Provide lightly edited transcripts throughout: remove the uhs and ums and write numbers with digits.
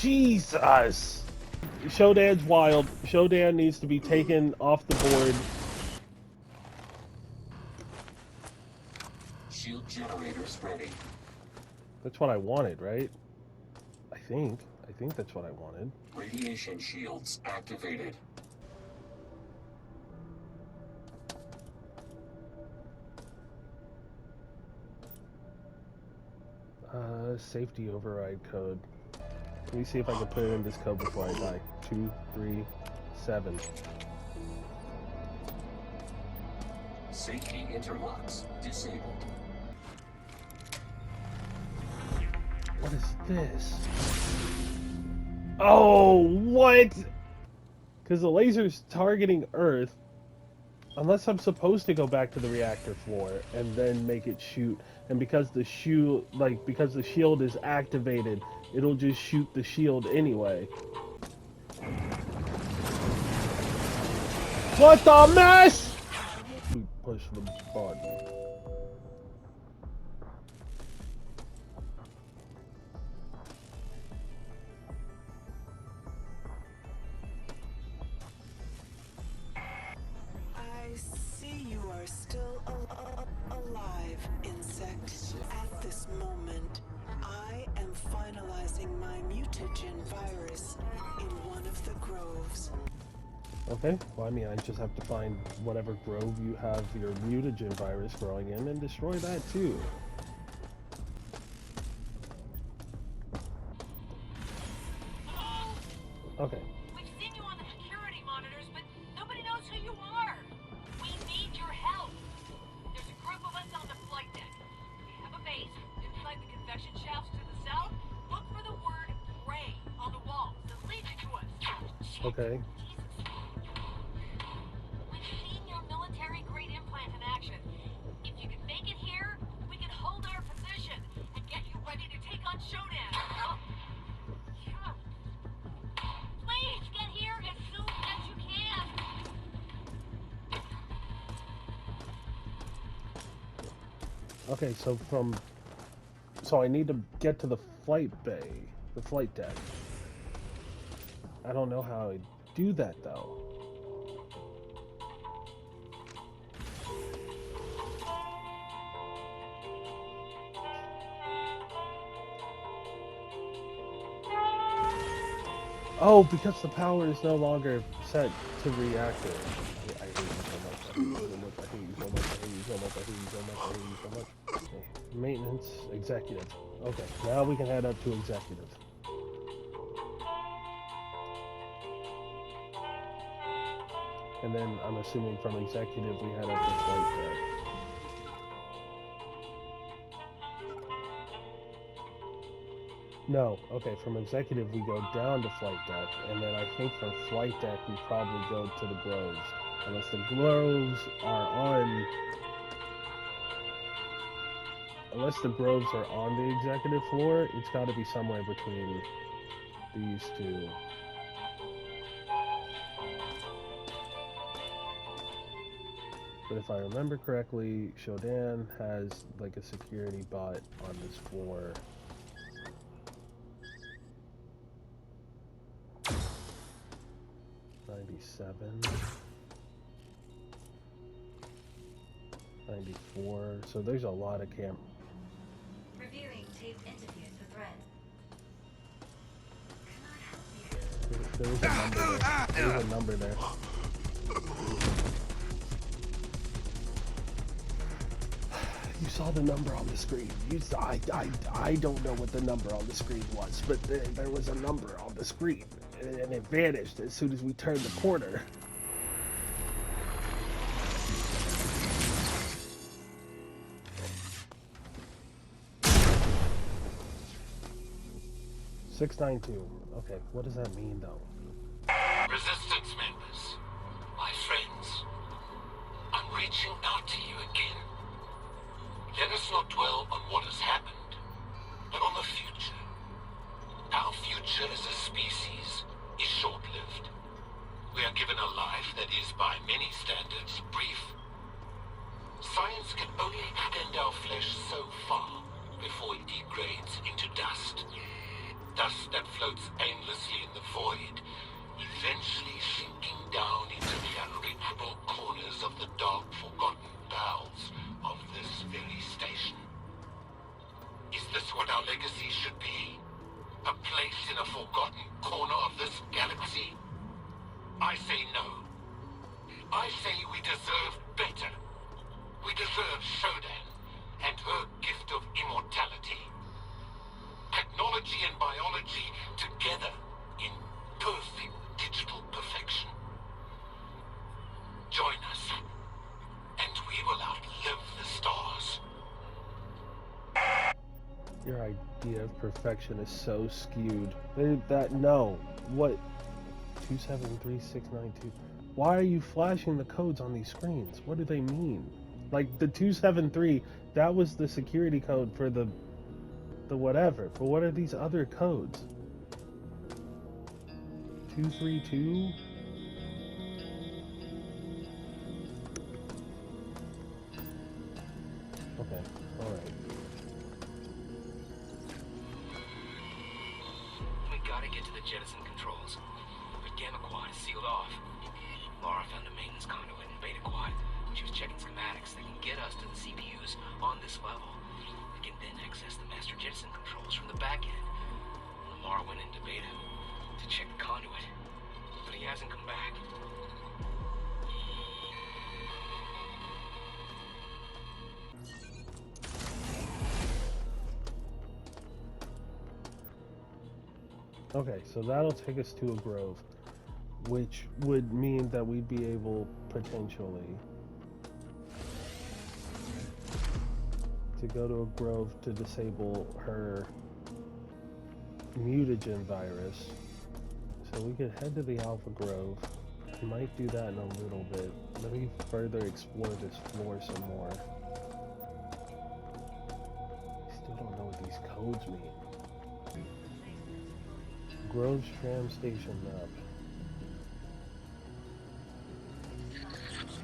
Jesus! Shodan's wild. Shodan needs to be taken off the board. Shield generators ready. That's what I wanted, right? I think that's what I wanted. Radiation shields activated. Safety override code. Let me see if I can put it in this code before I die. 237. Safety interlocks disabled. What is this? Oh, what? Because the laser's targeting Earth. Unless I'm supposed to go back to the reactor floor and then make it shoot, and because the shield is activated, it'll just shoot the shield anyway. What the mess? We push the button. Alive, insect. At this moment, I am finalizing my mutagen virus in one of the groves. Okay, well, I mean, I just have to find whatever grove you have your mutagen virus growing in and destroy that too. Okay. We've seen you on the security monitors, but nobody knows who you are. We need your help. There's a group of us on the flight deck. We have a base inside the convection shafts to the south. Look for the word "Ray" on the wall. That leads you to us. Okay. We've seen your military-grade implant in action. If you can make it here, we can hold our position and get you ready to take on Shodan. Please get here as soon as you can. Okay, so I need to get to the flight bay, the flight deck. I don't know how I do that though. Oh, because the power is no longer set to reactor. I hate you so much. I hate you so much. I hate you so much. I hate you so much. I hate you so much. Okay. Maintenance, executive. Okay, now we can head up to executive. And then I'm assuming from executive we head up to flight deck. No, okay, from executive we go down to flight deck, and then I think from flight deck we probably go to the groves. Unless the groves are on... Unless the groves are on the executive floor, it's got to be somewhere between these two. But if I remember correctly, Shodan has like a security bot on this floor. '97, 94. So there's a lot of cam. Reviewing taped interviews with Red. There was a number there. There was a number there. You saw the number on the screen. You saw, I don't know what the number on the screen was, but there was a number on the screen, and it vanished as soon as we turned the corner. .692. Okay, what does that mean though? Resistance members, my friends, I'm reaching out to you again. Let us not dwell on what has happened, but on the future. Our future as a species is short-lived. We are given a life that is, by many standards, brief. Science can only extend our flesh so far before it degrades into dust. dust that floats aimlessly in the void, eventually sinking down into the unreachable corners of the dark, forgotten bowels of this very station. Is this what our legacy should be? A place in a forgotten corner of this galaxy? I say no. I say we deserve better. We deserve Shodan and her gift of immortality. Technology and biology together in perfect digital perfection. Join us, and we will outlive the stars. Your idea of perfection is so skewed. What? 273692. Why are you flashing the codes on these screens? What do they mean? Like the 273, that was the security code for the whatever. But what are these other codes? 232? Okay, alright. We gotta get to the jettison controls. But Gamma Quad is sealed off. Laura found a maintenance conduit in Beta Quad. She was checking schematics that can get us to the CPUs on this level. We can then access the master jettison controls from the back end. Lamar went into Beta to check the conduit, but he hasn't come back. Okay, so that'll take us to a grove, which would mean that we'd be able, potentially, to go to a grove to disable her mutagen virus. So we could head to the Alpha Grove. We might do that in a little bit. Let me further explore this floor some more. I still don't know what these codes mean. Grove's tram station map.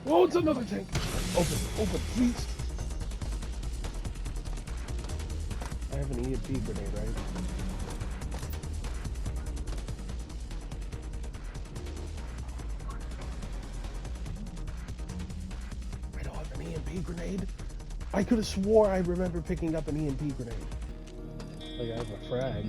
Oh, it's another tank! Open, please! I have an EMP grenade, right? I don't have an EMP grenade? I could have swore I remember picking up an EMP grenade. Like, I have a frag.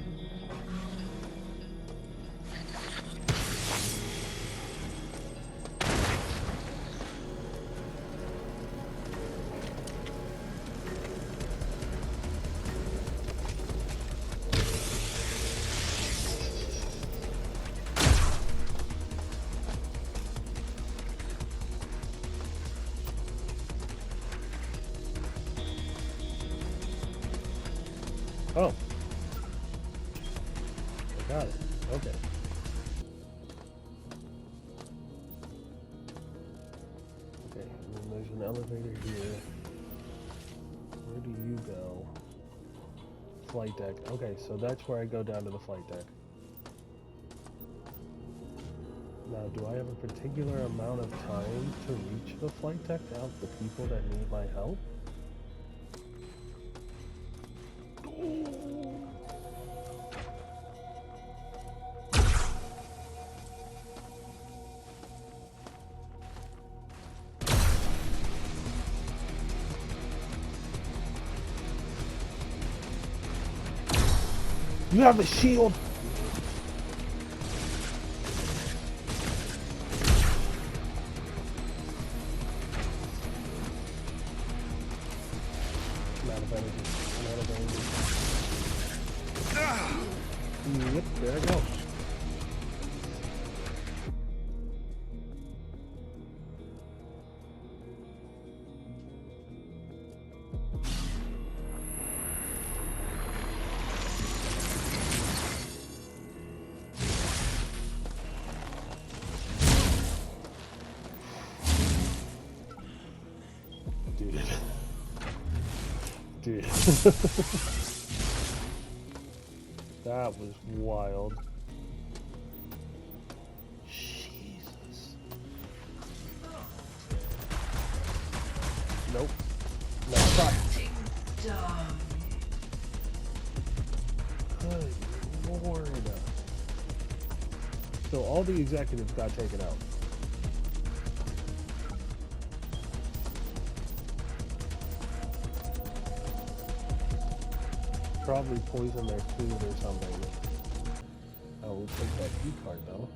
Oh. I got it. Okay. Okay, and then there's an elevator here. Where do you go? Flight deck. Okay, so that's where I go down to the flight deck. Now, do I have a particular amount of time to reach the flight deck to help the people that need my help? You have a shield. Not of energy. Not of energy. Yep, there I go. Dude. That was wild. Jesus. Nope. No, try. Good Lord. So all the executives got taken out. Probably poison their food or something. Oh, we'll take that key card though.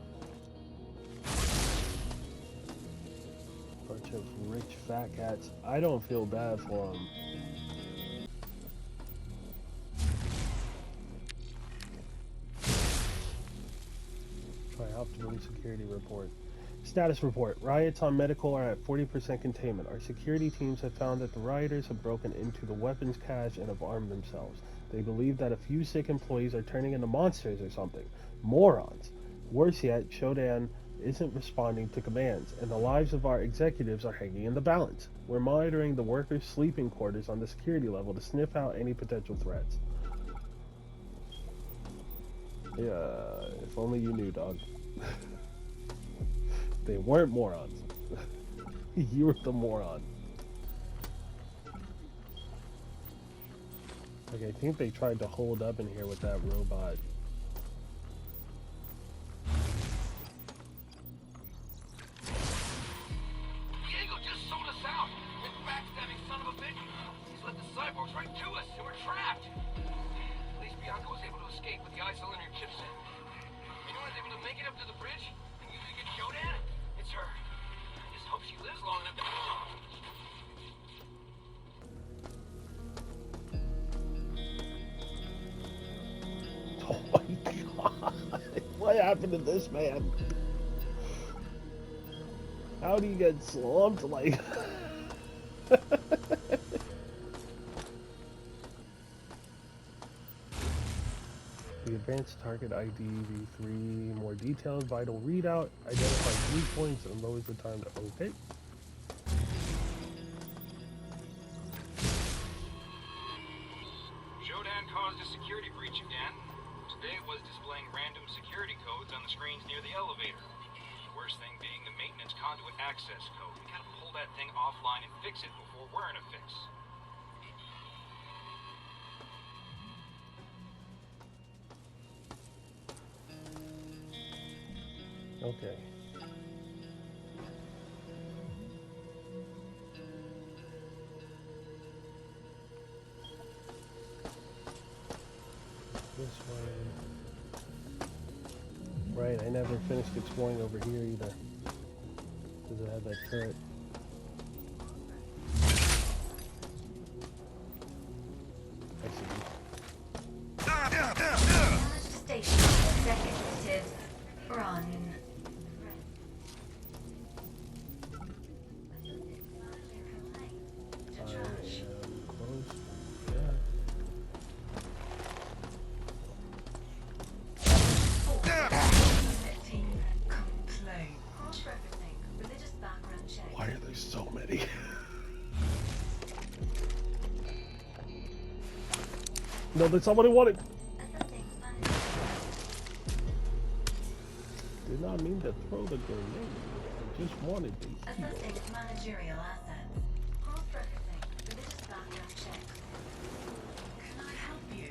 Bunch of rich fat cats. I don't feel bad for them. Optimum security report. Status report. Riots on medical are at 40% containment. Our security teams have found that the rioters have broken into the weapons cache and have armed themselves. They believe that a few sick employees are turning into monsters or something. Morons. Worse yet, Shodan isn't responding to commands, and the lives of our executives are hanging in the balance. We're monitoring the workers' sleeping quarters on the security level to sniff out any potential threats. Yeah, if only you knew, dog. They weren't morons. You were the moron. Like, I think they tried to hold up in here with that robot. Diego just sold us out! That backstabbing son of a bitch! He's led the cyborgs right to us, and we're trapped! At least Bianca was able to escape with the isolator chipset. Shodan's able to make it up to the bridge, and you think it's Shodan? It's her. I just hope she lives long enough to... Oh my god! What happened to this man? How do you get slumped like... The advanced target ID V3, more detailed vital readout, identifies weak points and lowers the time to okay. Shodan caused a security breach again. Today it was displaying random security codes on the screens near the elevator. The worst thing being the maintenance conduit access code. We gotta pull that thing offline and fix it before we're in a fix. Okay. This way. Right, I never finished exploring over here either. Because it had that turret. I see. Damage station executives run. To trash. Close. Yeah. Team complaint. Cross-referencing. Religious background check. Why are there so many? No, that's not what I wanted. Assessing manager. Did not mean to throw the grenade. I just wanted to heal. Assessing managerial assets. Cross-referencing. Religious background check. Can I help you?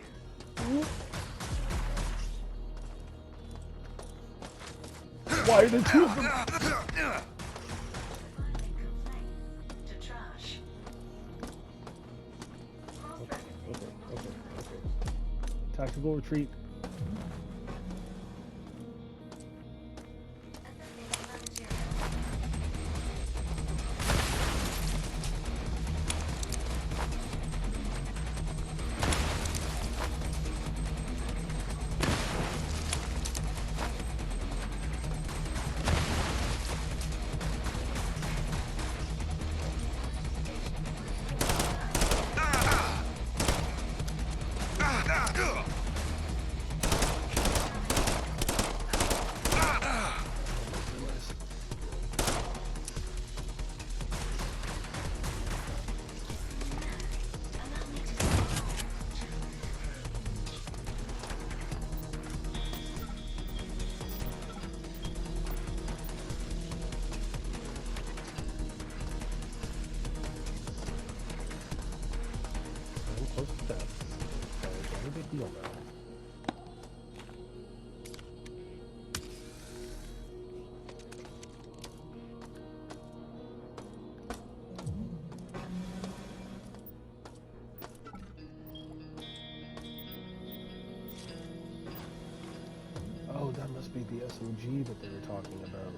Why are the two of them? Filing complaint. To trash. Cross-referencing. Okay. Tactical retreat. Assessing managerial. be the SMG that they were talking about.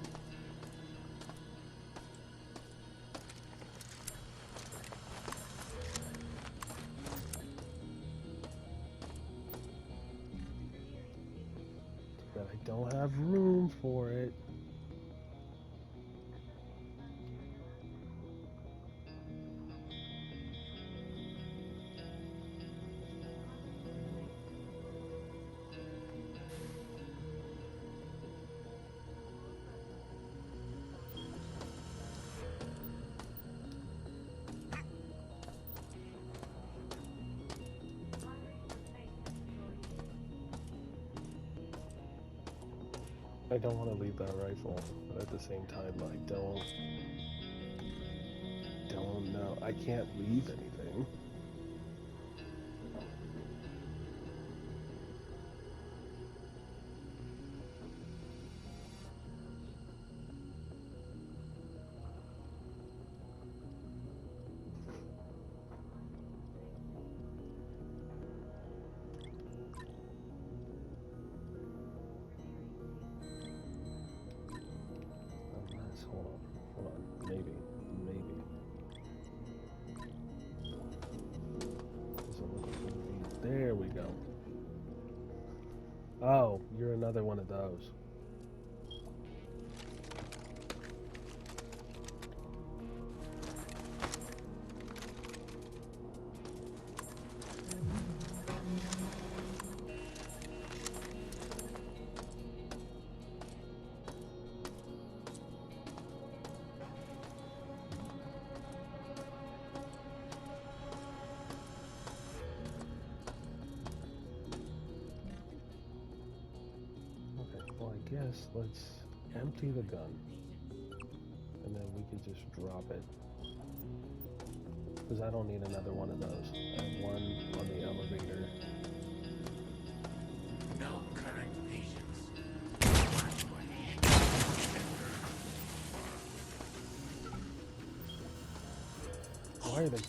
But I don't have room for it. I don't want to leave that rifle, but at the same time, I don't know. I can't leave anything. Hold on, maybe. There we go. Oh, you're another one of those. Well, I guess let's empty the gun, and then we could just drop it, because I don't need another one of those. I have one on the elevator. No current patients. Why are they?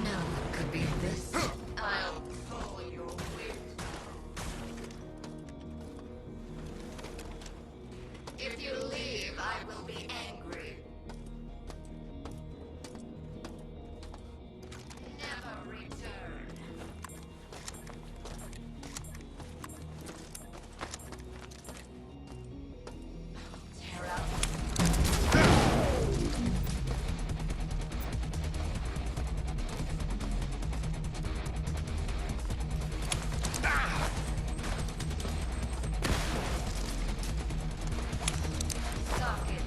No one could be this. I'll follow your will. If you leave, I will be angry. Never return. Terra. Socket.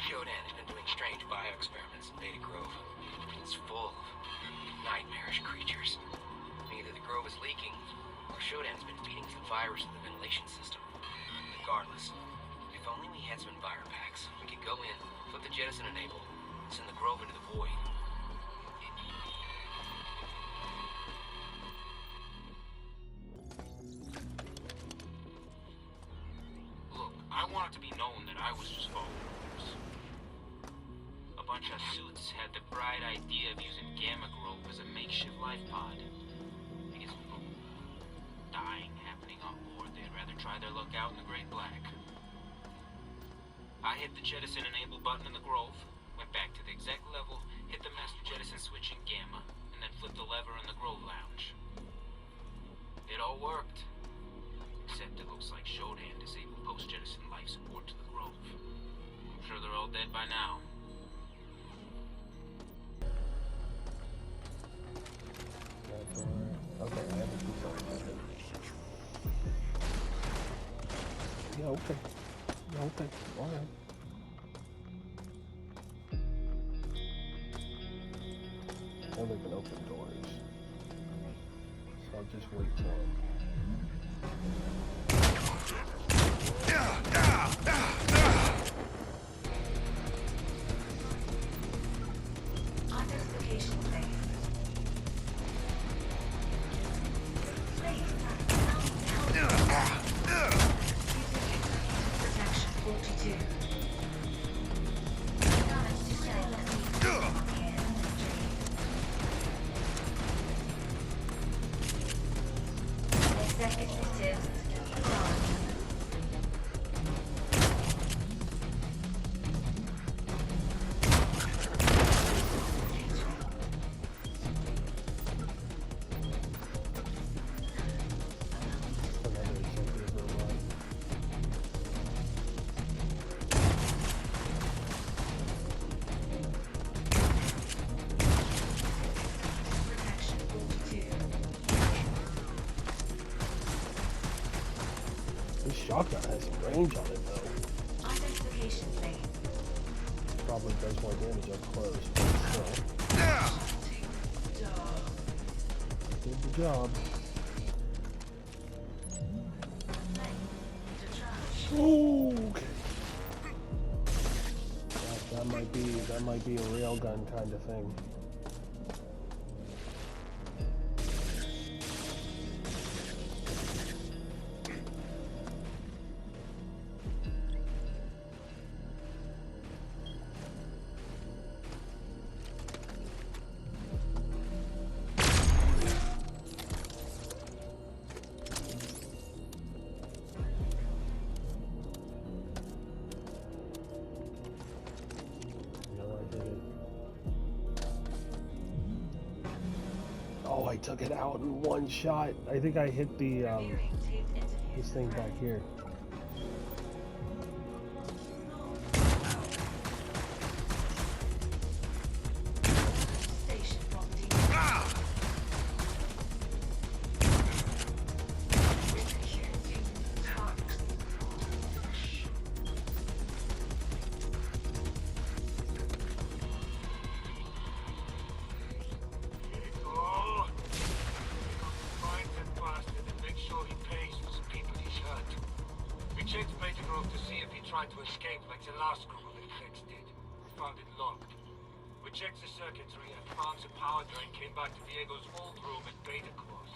Shodan has been doing strange bioexperiments in Beta Grove. It's full of nightmarish creatures. Either the Grove is leaking, or Shodan's been feeding the virus to the ventilation system. Regardless, if only we had some enviropacks, we could go in, flip the jettison enable, and send the Grove into the void. Look, I want it to be known that I was just following orders. A bunch of suits had the bright idea of using Gamma Grove as a makeshift life pod. I guess with dying happening on board, they'd rather try their luck out in the Great Black. I hit the jettison enable button in the Grove, went back to the exec level, hit the master jettison switch in Gamma, and then flipped the lever in the Grove lounge. It all worked. Except it looks like Shodan disabled post-jettison life support to the Grove. I'm sure they're all dead by now. Okay, I have a key card. Yeah, okay. Yeah, okay. Alright. Well, they can open doors. So I'll just wait for them. Identification phase. Protection 42. Damage to cell executive command. Another executive robot. Protection 42. This shotgun has some range on it, though. Identification phase. Probably does more damage up close, but still. Did the job. Ooh, okay. That might be a railgun kind of thing. Oh, I took it out in one shot. I think I hit the this thing back here. Station property. Oh! Find that bastard and make sure he pays for the people he's hurt. We checked Beta Grove to see if he tried to escape like the last crew that Flex did. We found it locked. We checked the circuitry and found the power drain came back to Diego's old room at Beta Cross.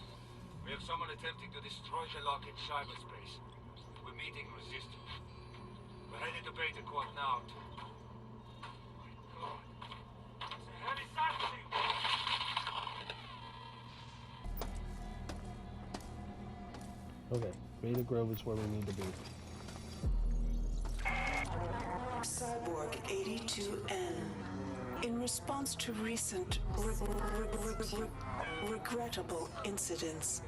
We have someone attempting to destroy the lock in cyberspace. We're meeting resistance. We're headed to Beta Quad now to... My God. The hell is that thing? Okay, Beta Grove is where we need to be. Cyborg 82N. In response to recent regrettable incidents,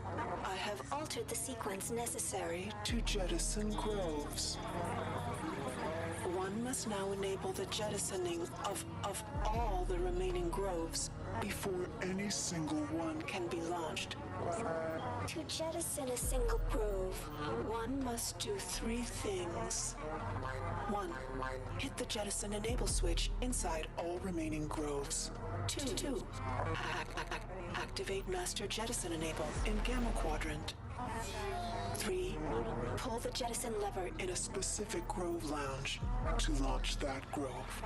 I have altered the sequence necessary to jettison groves. One must now enable the jettisoning of all the remaining groves before any single one can be launched. To jettison a single grove, one must do 3 things. 1. Hit the jettison enable switch inside all remaining groves. 2. Activate master jettison enable in gamma quadrant. 3. Pull the jettison lever in a specific grove lounge to launch that grove.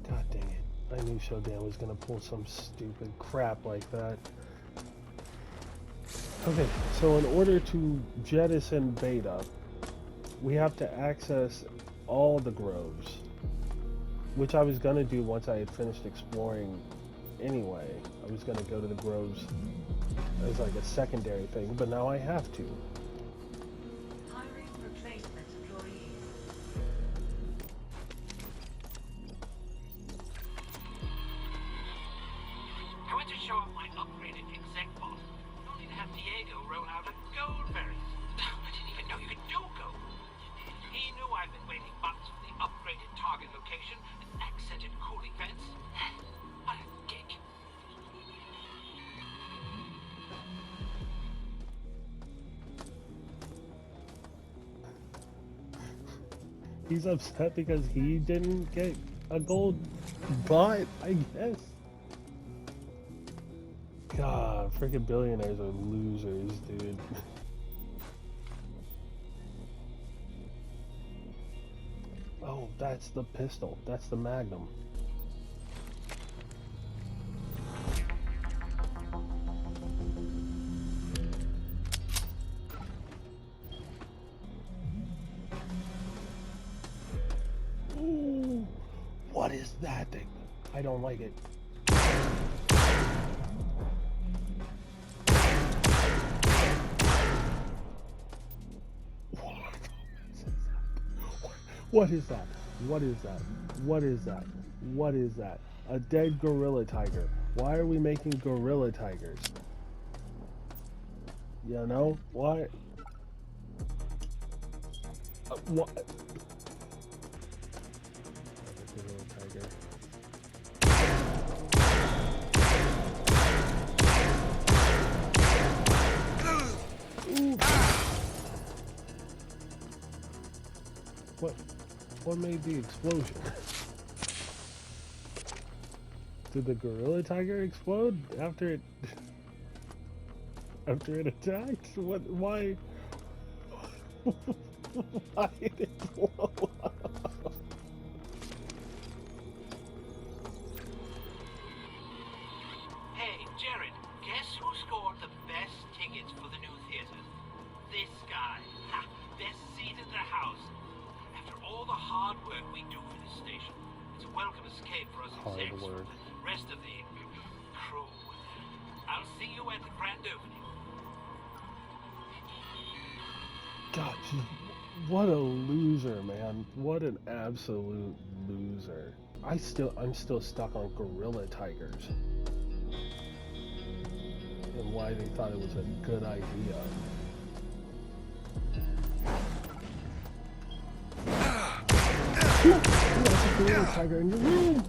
God dang it. I knew Shodan was gonna pull some stupid crap like that. Okay, so in order to jettison Beta, we have to access all the groves, which I was gonna do once I had finished exploring anyway. I was gonna go to the groves as like a secondary thing, but now I have to. Hiring replacement employees. He's upset because he didn't get a gold butt, I guess. God, freaking billionaires are losers, dude. Oh, that's the pistol. That's the Magnum. Ooh, what is that thing? I don't like it. What is that? What is that? What is that? What is that? A dead gorilla tiger. Why are we making gorilla tigers? You know? Why? What? Gorilla tiger. Ooh. What made the explosion? Did the gorilla tiger explode after it attacked? What? Why? Why did it blow up? Hey, Jared, guess who scored the best tickets for the new theaters? This guy. Ha! Best seat in the house. After all the hard work we do for this station, it's a welcome escape for us execs from the rest of the crew. I'll see you at the grand opening. God, what a loser, man. What an absolute loser. I'm still stuck on gorilla tigers. And why they thought it was a good idea. Ooh, that's a gorilla tiger in your room!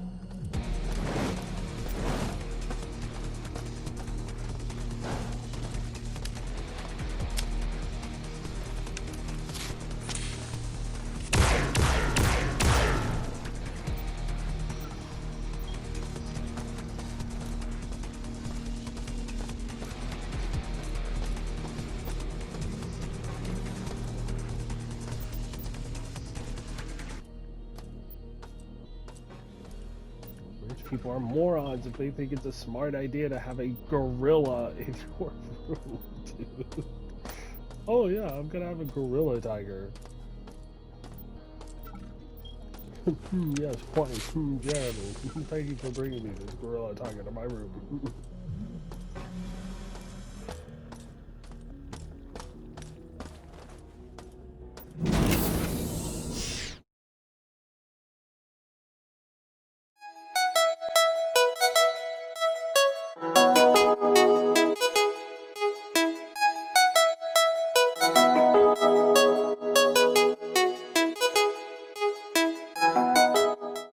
People are morons if they think it's a smart idea to have a gorilla in your room, dude. Oh yeah, I'm gonna have a gorilla tiger. Yes, quite. Jeremy, thank you for bringing me this gorilla tiger to my room.